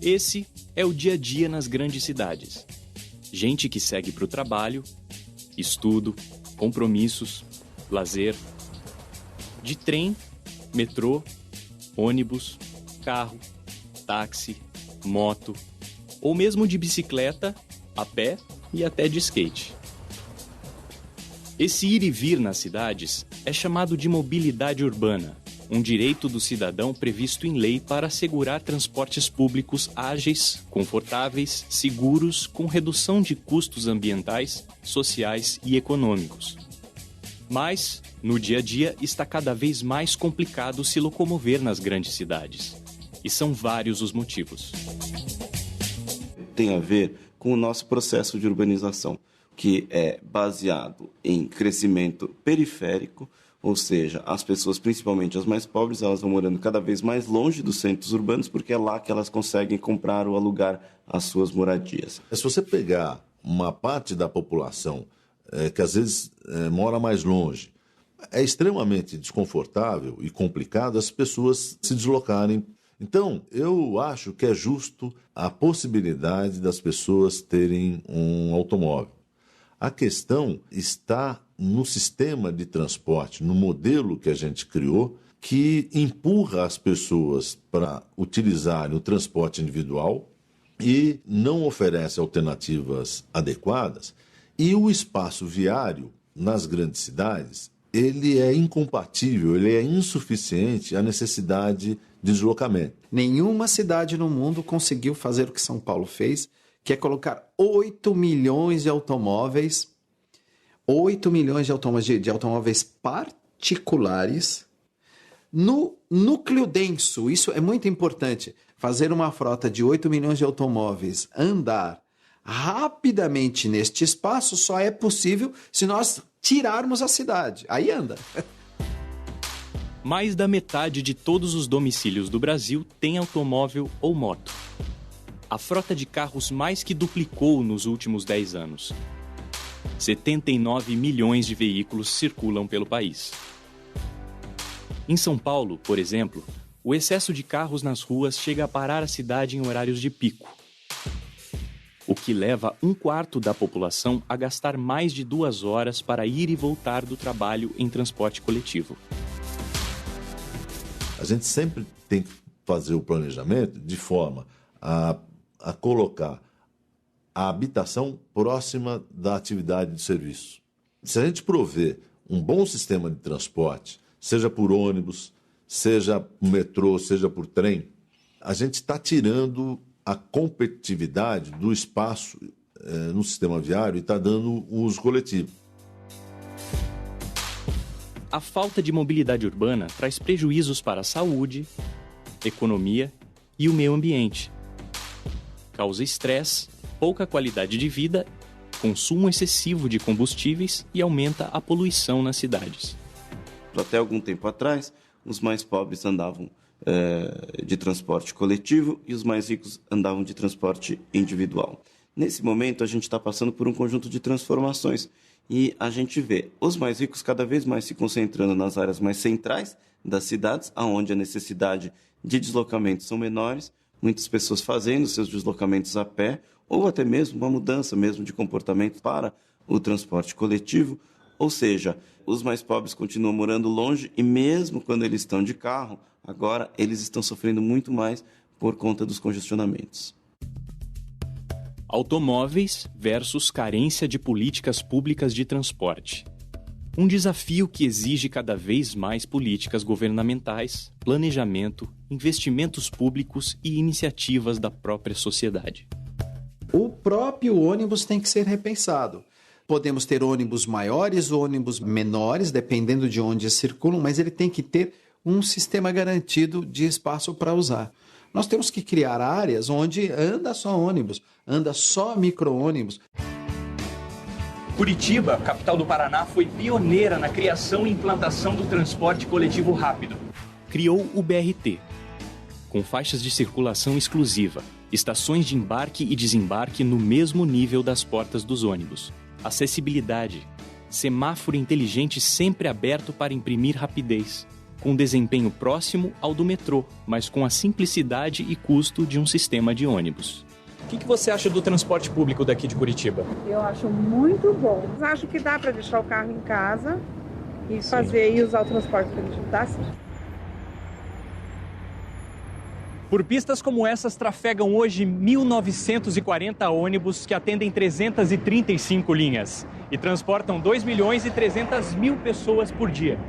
Esse é o dia a dia nas grandes cidades. Gente que segue para o trabalho, estudo, compromissos, lazer. De trem, metrô, ônibus, carro, táxi, moto, ou mesmo de bicicleta, a pé e até de skate. Esse ir e vir nas cidades é chamado de mobilidade urbana, um direito do cidadão previsto em lei para assegurar transportes públicos ágeis, confortáveis, seguros, com redução de custos ambientais, sociais e econômicos. Mas, no dia a dia, está cada vez mais complicado se locomover nas grandes cidades. E são vários os motivos. Tem a ver com o nosso processo de urbanização, que é baseado em crescimento periférico, ou seja, as pessoas, principalmente as mais pobres, elas vão morando cada vez mais longe dos centros urbanos, porque é lá que elas conseguem comprar ou alugar as suas moradias. Se você pegar uma parte da população que às vezes mora mais longe, é extremamente desconfortável e complicado as pessoas se deslocarem. Então, eu acho que é justo a possibilidade das pessoas terem um automóvel. A questão está no sistema de transporte, no modelo que a gente criou, que empurra as pessoas para utilizarem o transporte individual e não oferece alternativas adequadas. E o espaço viário nas grandes cidades, ele é incompatível, ele é insuficiente à necessidade de deslocamento. Nenhuma cidade no mundo conseguiu fazer o que São Paulo fez, que é colocar 8 milhões de automóveis, de automóveis particulares no núcleo denso. Isso é muito importante. Fazer uma frota de 8 milhões de automóveis andar rapidamente neste espaço só é possível se nós tirarmos a cidade. Aí anda. Mais da metade de todos os domicílios do Brasil tem automóvel ou moto. A frota de carros mais que duplicou nos últimos 10 anos. 79 milhões de veículos circulam pelo país. Em São Paulo, por exemplo, o excesso de carros nas ruas chega a parar a cidade em horários de pico, o que leva 1/4 da população a gastar mais de 2 horas para ir e voltar do trabalho em transporte coletivo. A gente sempre tem que fazer o planejamento de forma a colocar a habitação próxima da atividade de serviço. Se a gente prover um bom sistema de transporte, seja por ônibus, seja por metrô, seja por trem, a gente está tirando a competitividade do espaço no sistema viário e está dando uso coletivo. A falta de mobilidade urbana traz prejuízos para a saúde, economia e o meio ambiente. Causa estresse, pouca qualidade de vida, consumo excessivo de combustíveis e aumenta a poluição nas cidades. Até algum tempo atrás, os mais pobres andavam de transporte coletivo e os mais ricos andavam de transporte individual. Nesse momento, a gente está passando por um conjunto de transformações e a gente vê os mais ricos cada vez mais se concentrando nas áreas mais centrais das cidades, onde a necessidade de deslocamento são menores, muitas pessoas fazendo seus deslocamentos a pé ou até mesmo uma mudança mesmo de comportamento para o transporte coletivo. Ou seja, os mais pobres continuam morando longe e mesmo quando eles estão de carro, agora eles estão sofrendo muito mais por conta dos congestionamentos. Automóveis versus carência de políticas públicas de transporte. Um desafio que exige cada vez mais políticas governamentais, planejamento, investimentos públicos e iniciativas da própria sociedade. O próprio ônibus tem que ser repensado. Podemos ter ônibus maiores ou ônibus menores, dependendo de onde circulam, mas ele tem que ter um sistema garantido de espaço para usar. Nós temos que criar áreas onde anda só ônibus, anda só micro-ônibus. Curitiba, capital do Paraná, foi pioneira na criação e implantação do transporte coletivo rápido. Criou o BRT, com faixas de circulação exclusiva, estações de embarque e desembarque no mesmo nível das portas dos ônibus, acessibilidade, semáforo inteligente sempre aberto para imprimir rapidez, com desempenho próximo ao do metrô, mas com a simplicidade e custo de um sistema de ônibus. O que você acha do transporte público daqui de Curitiba? Eu acho muito bom. Acho que dá para deixar o carro em casa e fazer e usar o transporte coletivo. Dá sim. Por pistas como essas, trafegam hoje 1.940 ônibus que atendem 335 linhas e transportam 2.300.000 pessoas por dia.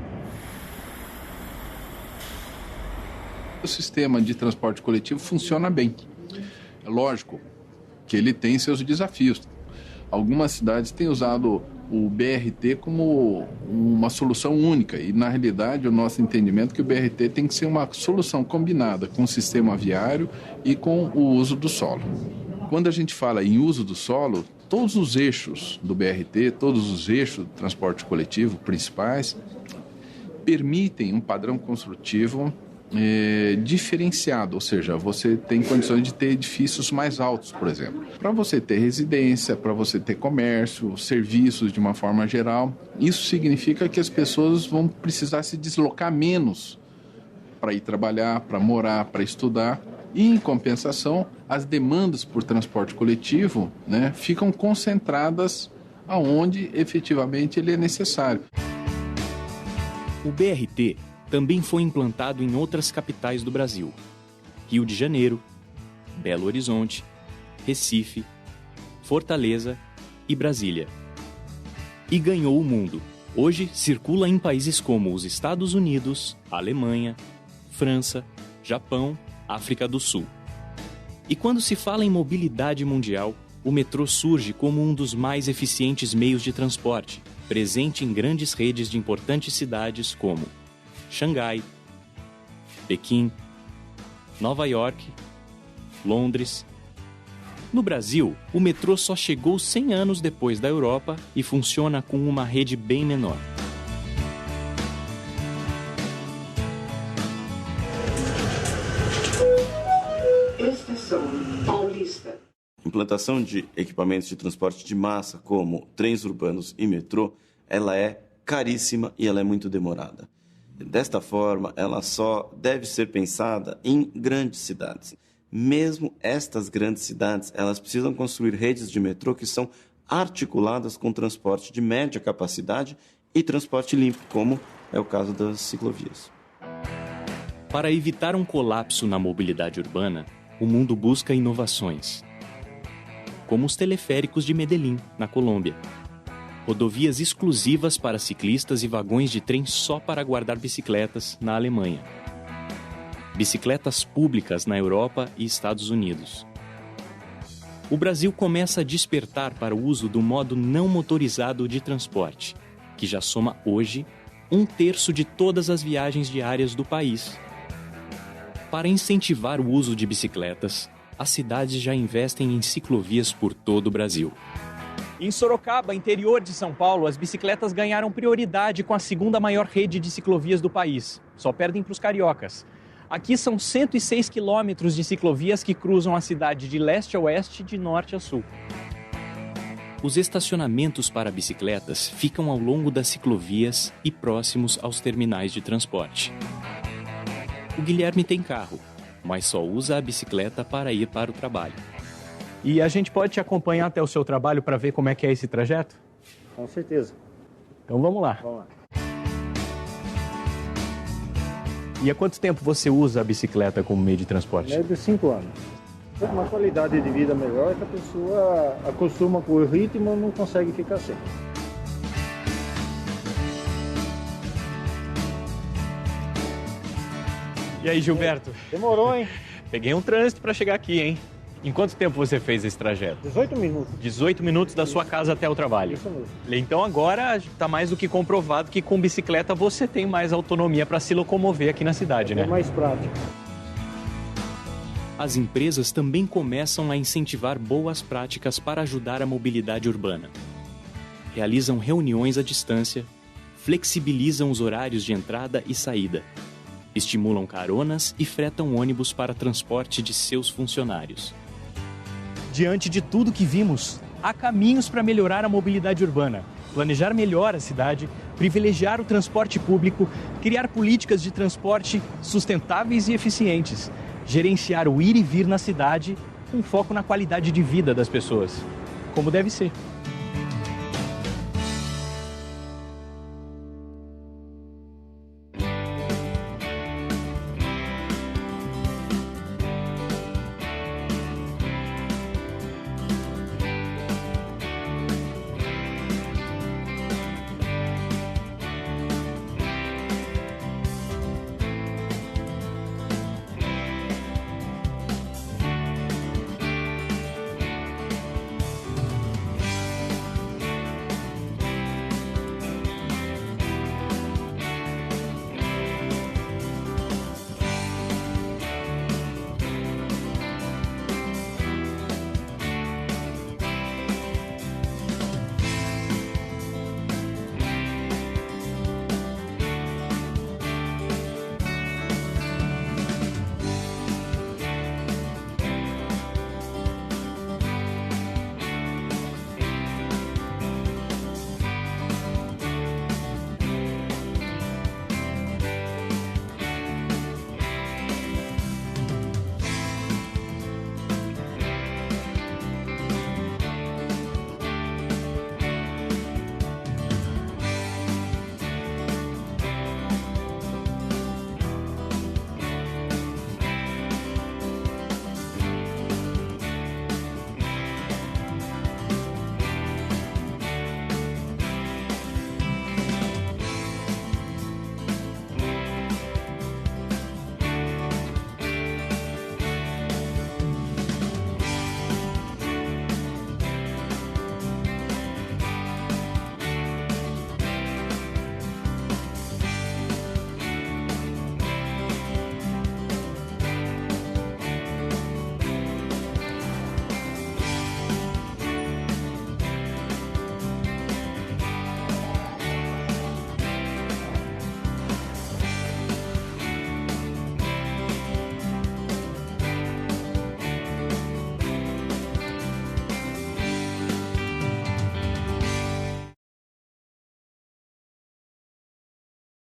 O sistema de transporte coletivo funciona bem. É lógico que ele tem seus desafios. Algumas cidades têm usado o BRT como uma solução única e, na realidade, o nosso entendimento é que o BRT tem que ser uma solução combinada com o sistema viário e com o uso do solo. Quando a gente fala em uso do solo, todos os eixos do BRT, todos os eixos do transporte coletivo principais, permitem um padrão construtivo diferenciado, ou seja, você tem condições de ter edifícios mais altos, por exemplo. Para você ter residência, para você ter comércio, serviços de uma forma geral, isso significa que as pessoas vão precisar se deslocar menos para ir trabalhar, para morar, para estudar. E, em compensação, as demandas por transporte coletivo, né, ficam concentradas aonde efetivamente ele é necessário. O BRT também foi implantado em outras capitais do Brasil: Rio de Janeiro, Belo Horizonte, Recife, Fortaleza e Brasília. E ganhou o mundo. Hoje circula em países como os Estados Unidos, Alemanha, França, Japão, África do Sul. E quando se fala em mobilidade mundial, o metrô surge como um dos mais eficientes meios de transporte, presente em grandes redes de importantes cidades como Xangai, Pequim, Nova York, Londres. No Brasil, o metrô só chegou 100 anos depois da Europa e funciona com uma rede bem menor. Estação Paulista. Implantação de equipamentos de transporte de massa, como trens urbanos e metrô, ela é caríssima e ela é muito demorada. Desta forma, ela só deve ser pensada em grandes cidades. Mesmo estas grandes cidades, elas precisam construir redes de metrô que são articuladas com transporte de média capacidade e transporte limpo, como é o caso das ciclovias. Para evitar um colapso na mobilidade urbana, o mundo busca inovações, como os teleféricos de Medellín, na Colômbia. Rodovias exclusivas para ciclistas e vagões de trem só para guardar bicicletas, na Alemanha. Bicicletas públicas na Europa e Estados Unidos. O Brasil começa a despertar para o uso do modo não motorizado de transporte, que já soma hoje 1/3 de todas as viagens diárias do país. Para incentivar o uso de bicicletas, as cidades já investem em ciclovias por todo o Brasil. Em Sorocaba, interior de São Paulo, as bicicletas ganharam prioridade com a segunda maior rede de ciclovias do país. Só perdem para os cariocas. Aqui são 106 quilômetros de ciclovias que cruzam a cidade de leste a oeste e de norte a sul. Os estacionamentos para bicicletas ficam ao longo das ciclovias e próximos aos terminais de transporte. O Guilherme tem carro, mas só usa a bicicleta para ir para o trabalho. E a gente pode te acompanhar até o seu trabalho para ver como é que é esse trajeto? Com certeza. Então vamos lá. Vamos lá. E há quanto tempo você usa a bicicleta como meio de transporte? É de 5 anos. Uma qualidade de vida melhor que a pessoa acostuma com o ritmo e não consegue ficar sem. E aí, Gilberto? Demorou, hein? Peguei um trânsito para chegar aqui, hein? Em quanto tempo você fez esse trajeto? 18 minutos. 18 minutos da sua casa até o trabalho. Isso mesmo. Então agora está mais do que comprovado que com bicicleta você tem mais autonomia para se locomover aqui na cidade, né? É mais prático. As empresas também começam a incentivar boas práticas para ajudar a mobilidade urbana. Realizam reuniões à distância, flexibilizam os horários de entrada e saída, estimulam caronas e fretam ônibus para transporte de seus funcionários. Diante de tudo que vimos, há caminhos para melhorar a mobilidade urbana, planejar melhor a cidade, privilegiar o transporte público, criar políticas de transporte sustentáveis e eficientes, gerenciar o ir e vir na cidade com foco na qualidade de vida das pessoas, como deve ser.